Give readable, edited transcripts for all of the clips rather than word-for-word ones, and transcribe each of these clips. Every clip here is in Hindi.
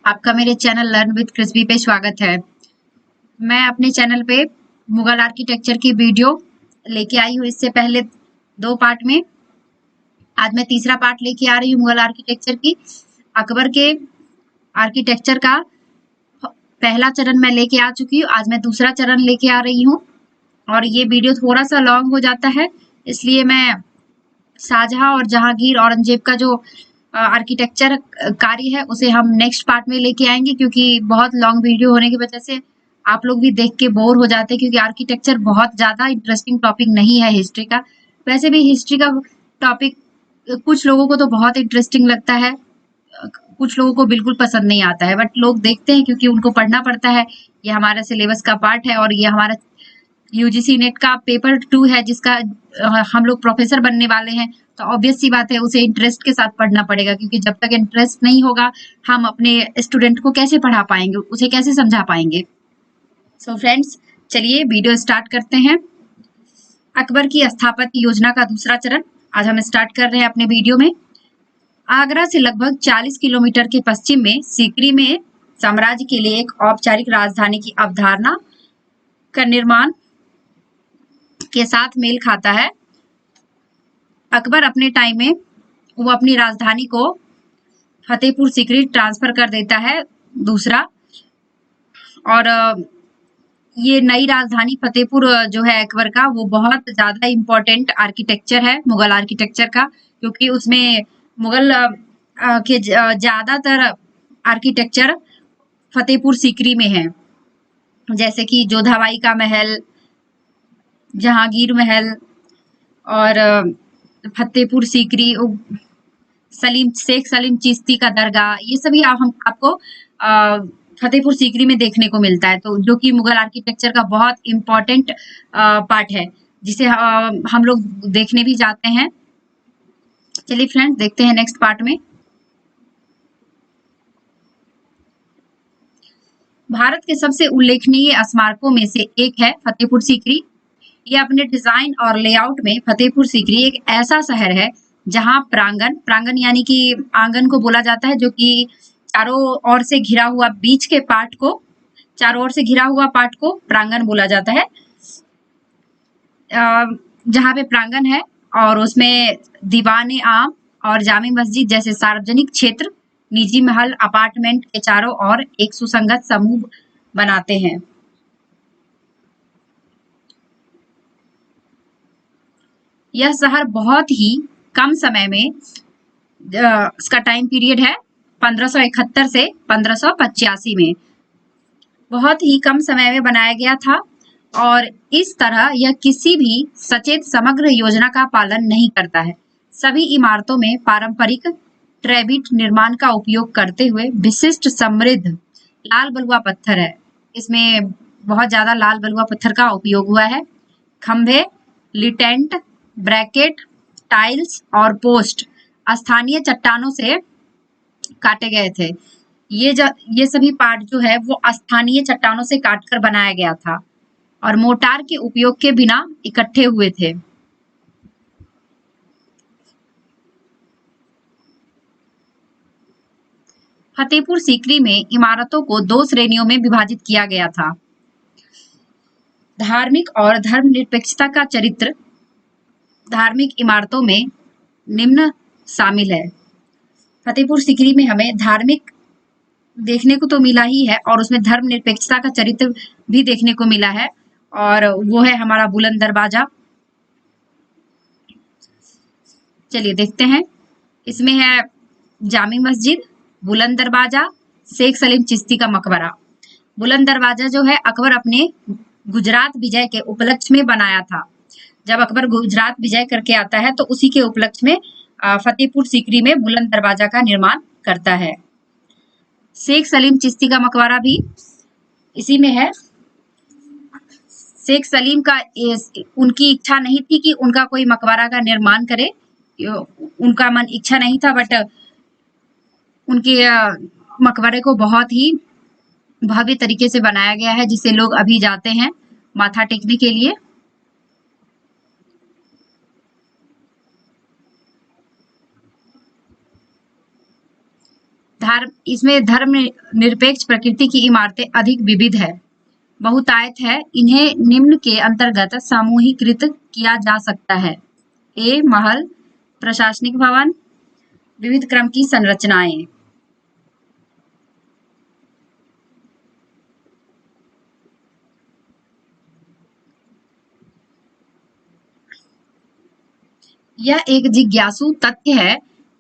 आपका मेरे चैनल लर्न विद क्रिस्पी पे स्वागत है। मैं अपने चैनल पे मुगल आर्किटेक्चर की वीडियो लेके आई हूँ इससे पहले 2 पार्ट में। आज मैं तीसरा पार्ट लेके आ रही हूँ मुगल आर्किटेक्चर की। अकबर के आर्किटेक्चर का पहला चरण मैं लेके आ चुकी हूँ, आज मैं दूसरा चरण लेके आ रही हूँ और ये वीडियो थोड़ा सा लॉन्ग हो जाता है, इसलिए मैं शाहजहां और जहांगीर औरंगजेब का जो आर्किटेक्चर कार्य है उसे हम नेक्स्ट पार्ट में लेके आएंगे, क्योंकि बहुत लॉन्ग वीडियो होने की वजह से आप लोग भी देख के बोर हो जाते हैं, क्योंकि आर्किटेक्चर बहुत ज्यादा इंटरेस्टिंग टॉपिक नहीं है हिस्ट्री का। वैसे भी हिस्ट्री का टॉपिक कुछ लोगों को तो बहुत इंटरेस्टिंग लगता है, कुछ लोगों को बिल्कुल पसंद नहीं आता है, बट लोग देखते हैं क्योंकि उनको पढ़ना पड़ता है। ये हमारा सिलेबस का पार्ट है और ये हमारा यूजीसी नेट का पेपर 2 है, जिसका हम लोग प्रोफेसर बनने वाले हैं, तो ऑब्वियस सी बात है उसे इंटरेस्ट के साथ पढ़ना पड़ेगा, क्योंकि जब तक इंटरेस्ट नहीं होगा हम अपने स्टूडेंट को कैसे पढ़ा पाएंगे, उसे कैसे समझा पाएंगे। सो फ्रेंड्स, चलिए वीडियो स्टार्ट करते हैं। अकबर की स्थापत्य योजना का दूसरा चरण आज हम स्टार्ट कर रहे हैं अपने वीडियो में। आगरा से लगभग 40 किलोमीटर के पश्चिम में सीकरी में साम्राज्य के लिए एक औपचारिक राजधानी की अवधारणा का निर्माण के साथ मेल खाता है। अकबर अपने टाइम में वो अपनी राजधानी को फतेहपुर सीकरी ट्रांसफर कर देता है दूसरा, और ये नई राजधानी फतेहपुर जो है अकबर का, वो बहुत ज्यादा इम्पोर्टेंट आर्किटेक्चर है मुगल आर्किटेक्चर का, क्योंकि उसमें मुगल के ज्यादातर आर्किटेक्चर फतेहपुर सीकरी में है, जैसे कि जोधाबाई का महल, जहांगीर महल और फतेहपुर सीकरी, शेख सलीम चिश्ती का दरगाह, ये सभी हम आपको फतेहपुर सीकरी में देखने को मिलता है, तो जो कि मुगल आर्किटेक्चर का बहुत इम्पोर्टेंट पार्ट है, जिसे हम लोग देखने भी जाते हैं। चलिए फ्रेंड्स, देखते हैं नेक्स्ट पार्ट में। भारत के सबसे उल्लेखनीय स्मारकों में से एक है फतेहपुर सीकरी। यह अपने डिजाइन और लेआउट में फतेहपुर सीकरी एक ऐसा शहर है जहां प्रांगण यानी कि आंगन को बोला जाता है, जो कि चारों ओर से घिरा हुआ बीच के पार्ट को, चारों ओर से घिरा हुआ पार्ट को प्रांगण बोला जाता है। जहां पे प्रांगण है और उसमें दीवाने आम और जामी मस्जिद जैसे सार्वजनिक क्षेत्र, निजी महल, अपार्टमेंट के चारों ओर एक सुसंगत समूह बनाते हैं। यह शहर बहुत ही कम समय में, इसका टाइम पीरियड है 1571 से 1585 में, बहुत ही कम समय में बनाया गया था, और इस तरह यह किसी भी सचेत समग्र योजना का पालन नहीं करता है। सभी इमारतों में पारंपरिक ट्रेबिट निर्माण का उपयोग करते हुए विशिष्ट समृद्ध लाल बलुआ पत्थर है, इसमें बहुत ज्यादा लाल बलुआ पत्थर का उपयोग हुआ है। खंभे, लिटेंट, ब्रैकेट, टाइल्स और पोस्ट स्थानीय चट्टानों से काटे गए थे। ये सभी पार्ट जो है वो स्थानीय चट्टानों से काटकर बनाया गया था और मोर्टार के उपयोग के बिना इकट्ठे हुए थे। फतेहपुर सीकरी में इमारतों को 2 श्रेणियों में विभाजित किया गया था। धार्मिक और धर्मनिरपेक्षता का चरित्र। धार्मिक इमारतों में निम्न शामिल है। फतेहपुर सीकरी में हमें धार्मिक देखने को तो मिला ही है, और उसमें धर्मनिरपेक्षता का चरित्र भी देखने को मिला है, और वो है हमारा बुलंद दरवाजा। चलिए देखते हैं। इसमें है जामी मस्जिद, बुलंद दरवाजा, शेख सलीम चिश्ती का मकबरा। बुलंद दरवाजा जो है अकबर अपने गुजरात विजय के उपलक्ष्य में बनाया था। जब अकबर गुजरात विजय करके आता है तो उसी के उपलक्ष्य में फतेहपुर सीकरी में बुलंद दरवाजा का निर्माण करता है। शेख सलीम चिश्ती का मकबरा भी इसी में है। शेख सलीम का उनकी इच्छा नहीं थी कि उनका कोई मकबरा का निर्माण करे, उनका मन इच्छा नहीं था, बट उनके मकबरे को बहुत ही भव्य तरीके से बनाया गया है, जिसे लोग अभी जाते हैं माथा टेकने के लिए। इसमें धर्म निरपेक्ष प्रकृति की इमारतें अधिक विविध है, बहुतायत है। इन्हें निम्न के अंतर्गत समूहीकृत किया जा सकता है: ए महल, प्रशासनिक भवन, विविध क्रम की संरचनाएं। यह एक जिज्ञासु तथ्य है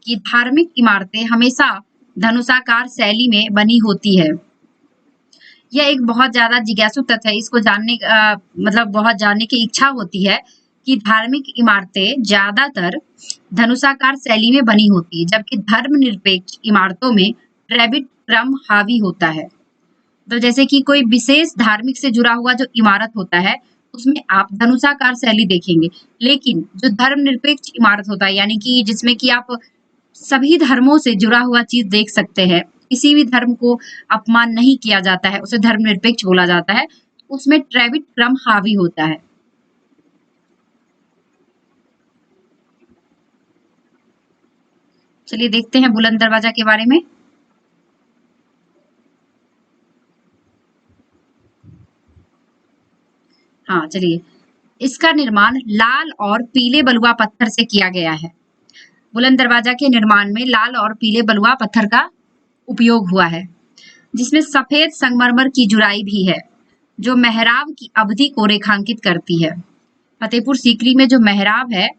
कि धार्मिक इमारतें हमेशा धनुषाकार शैली में बनी होती है। यह एक बहुत ज्यादा जिज्ञासु तथ्य है, इसको जानने मतलब बहुत जानने की इच्छा होती है कि धार्मिक इमारतें ज्यादातर धनुषाकार शैली में बनी होती है, जबकि धर्मनिरपेक्ष इमारतों में ट्रेबिट क्रम हावी होता है। तो जैसे कि कोई विशेष धार्मिक से जुड़ा हुआ जो इमारत होता है उसमें आप धनुषाकार शैली देखेंगे, लेकिन जो धर्मनिरपेक्ष इमारत होता है यानी कि जिसमें कि आप सभी धर्मों से जुड़ा हुआ चीज देख सकते हैं, किसी भी धर्म को अपमान नहीं किया जाता है, उसे धर्मनिरपेक्ष बोला जाता है, उसमें ट्रेबिट क्रम हावी होता है। चलिए देखते हैं बुलंद दरवाजा के बारे में। हाँ चलिए, इसका निर्माण लाल और पीले बलुआ पत्थर से किया गया है। बुलंद दरवाजा के निर्माण में लाल और पीले बलुआ पत्थर का उपयोग हुआ है, जिसमें सफेद संगमरमर की जुराई भी है, जो मेहराब की अवधि को रेखांकित करती है। फतेहपुर सीकरी में जो मेहराब है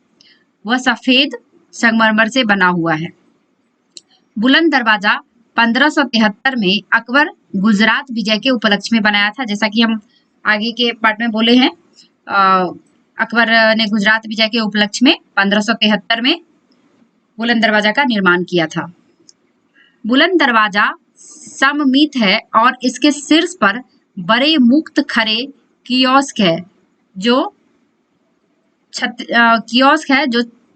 वह सफेद संगमरमर से बना हुआ है। बुलंद दरवाजा 1573 में अकबर गुजरात विजय के उपलक्ष्य में बनाया था, जैसा कि हम आगे के पार्ट में बोले हैं। अकबर ने गुजरात विजय के उपलक्ष्य में 1573 में बुलंद दरवाजा का निर्माण किया था। बुलंद दरवाजा सममित है और इसके शीर्ष पर बड़े मुक्त खड़े कियोस्क है जो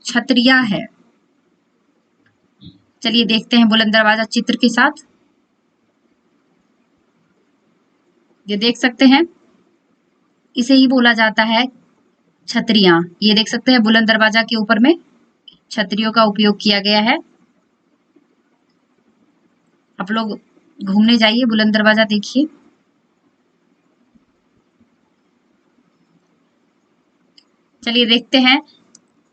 छतरियां है। चलिए देखते हैं बुलंद दरवाजा चित्र के साथ। ये देख सकते हैं, इसे ही बोला जाता है छतरियां। ये देख सकते हैं बुलंद दरवाजा के ऊपर में छतरियों का उपयोग किया गया है। आप लोग घूमने जाइए, बुलंद दरवाजा देखिए। चलिए देखते हैं,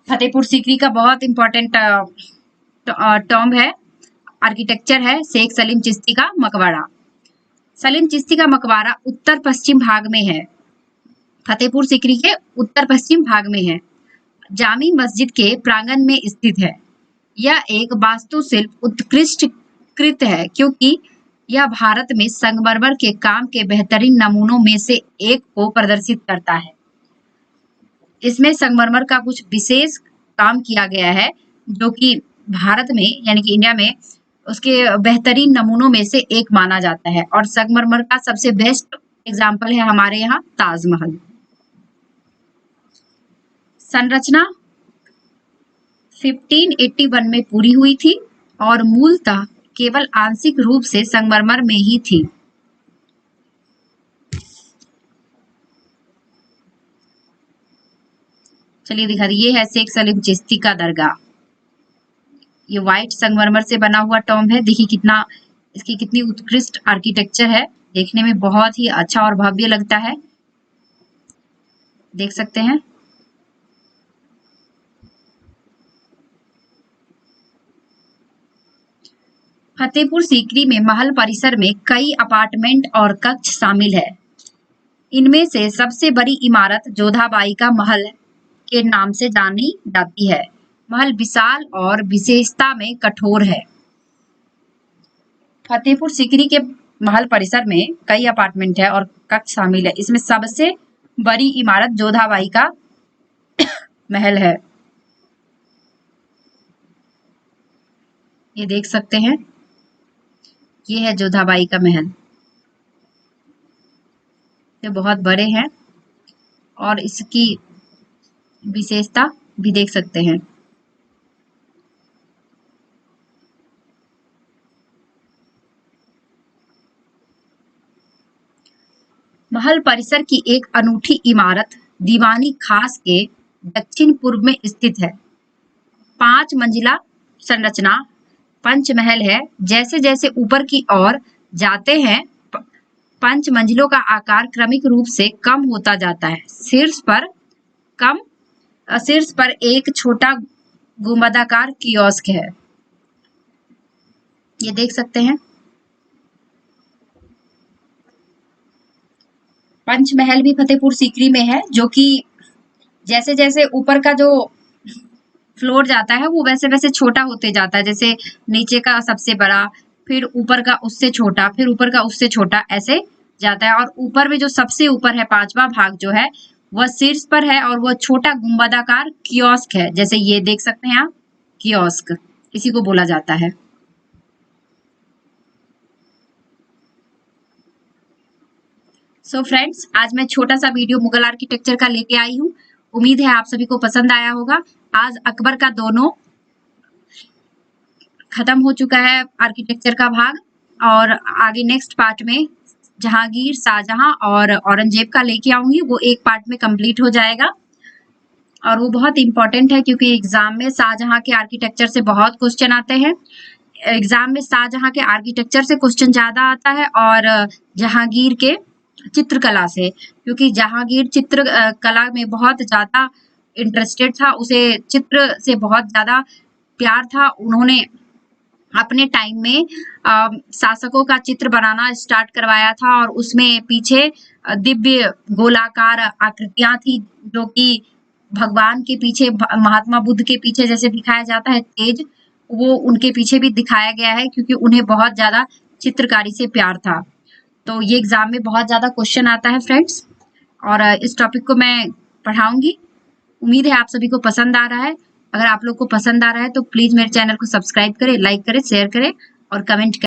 फतेहपुर सीकरी का बहुत इंपॉर्टेंट टॉम्ब है, आर्किटेक्चर है शेख सलीम चिश्ती का मकबरा। सलीम चिश्ती का मकबरा उत्तर पश्चिम भाग में है, फतेहपुर सीकरी के उत्तर पश्चिम भाग में है, जामी मस्जिद के प्रांगण में स्थित है। यह एक वास्तुशिल्प उत्कृष्ट कृत है, क्योंकि यह भारत में संगमरमर के काम के बेहतरीन नमूनों में से एक को प्रदर्शित करता है। इसमें संगमरमर का कुछ विशेष काम किया गया है, जो कि भारत में यानी कि इंडिया में उसके बेहतरीन नमूनों में से एक माना जाता है। और संगमरमर का सबसे बेस्ट एग्जाम्पल है हमारे यहाँ ताजमहल। संरचना 1581 में पूरी हुई थी और मूलतः केवल आंशिक रूप से संगमरमर में ही थी। चलिए दिखा दी, ये है शेख सलीम चिश्ती का दरगाह। ये व्हाइट संगमरमर से बना हुआ टॉम्ब है। देखिए कितना इसकी कितनी उत्कृष्ट आर्किटेक्चर है, देखने में बहुत ही अच्छा और भव्य लगता है, देख सकते हैं। फतेहपुर सीकरी में महल परिसर में कई अपार्टमेंट और कक्ष शामिल है। इनमें से सबसे बड़ी इमारत जोधाबाई का महल के नाम से जानी जाती है। महल विशाल और विशेषता में कठोर है। फतेहपुर सीकरी के महल परिसर में कई अपार्टमेंट है और कक्ष शामिल है। इसमें सबसे बड़ी इमारत जोधाबाई का महल है। ये देख सकते हैं, ये है जोधाबाई का महल। ये बहुत बड़े हैं और इसकी विशेषता भी देख सकते हैं। महल परिसर की एक अनूठी इमारत दीवानी खास के दक्षिण पूर्व में स्थित है। 5 मंजिला संरचना पंचमहल है। जैसे जैसे ऊपर की ओर जाते हैं पंच मंजिलों का आकार क्रमिक रूप से कम होता जाता है। शीर्ष पर एक छोटा गुंबदाकार कियोस्क है। ये देख सकते हैं। पंचमहल भी फतेहपुर सीकरी में है, जो कि जैसे जैसे ऊपर का जो फ्लोर जाता है वो वैसे वैसे छोटा होते जाता है। जैसे नीचे का सबसे बड़ा, फिर ऊपर का उससे छोटा, फिर ऊपर का उससे छोटा, ऐसे जाता है। और ऊपर में जो सबसे ऊपर है 5वां भाग जो है वह शीर्ष पर है और वह छोटा गुंबदाकार कियोस्क है। जैसे ये देख सकते हैं आप, कियोस्क इसी को बोला जाता है। सो फ्रेंड्स, आज मैं छोटा सा वीडियो मुगल आर्किटेक्चर का लेके आई हूँ। उम्मीद है आप सभी को पसंद आया होगा। आज अकबर का दोनों खत्म हो चुका है आर्किटेक्चर का भाग, और आगे नेक्स्ट पार्ट में जहांगीर, शाहजहां और औरंगजेब का लेके आऊंगी। वो एक पार्ट में कंप्लीट हो जाएगा और वो बहुत इंपॉर्टेंट है क्योंकि एग्जाम में शाहजहां के आर्किटेक्चर से बहुत क्वेश्चन आते हैं। एग्जाम में शाहजहां के आर्किटेक्चर से क्वेश्चन ज्यादा आता है और जहांगीर के चित्रकला से, क्योंकि जहांगीर चित्र कला में बहुत ज्यादा इंटरेस्टेड था। उसे चित्र से बहुत ज्यादा प्यार था। उन्होंने अपने टाइम में शासकों का चित्र बनाना स्टार्ट करवाया था और उसमें पीछे दिव्य गोलाकार आकृतियां थी, जो कि भगवान के पीछे, महात्मा बुद्ध के पीछे जैसे दिखाया जाता है तेज, वो उनके पीछे भी दिखाया गया है क्योंकि उन्हें बहुत ज्यादा चित्रकारी से प्यार था। तो ये एग्जाम में बहुत ज्यादा क्वेश्चन आता है फ्रेंड्स, और इस टॉपिक को मैं पढ़ाऊंगी। उम्मीद है आप सभी को पसंद आ रहा है। अगर आप लोग को पसंद आ रहा है तो प्लीज मेरे चैनल को सब्सक्राइब करें, लाइक करें, शेयर करें और कमेंट करें।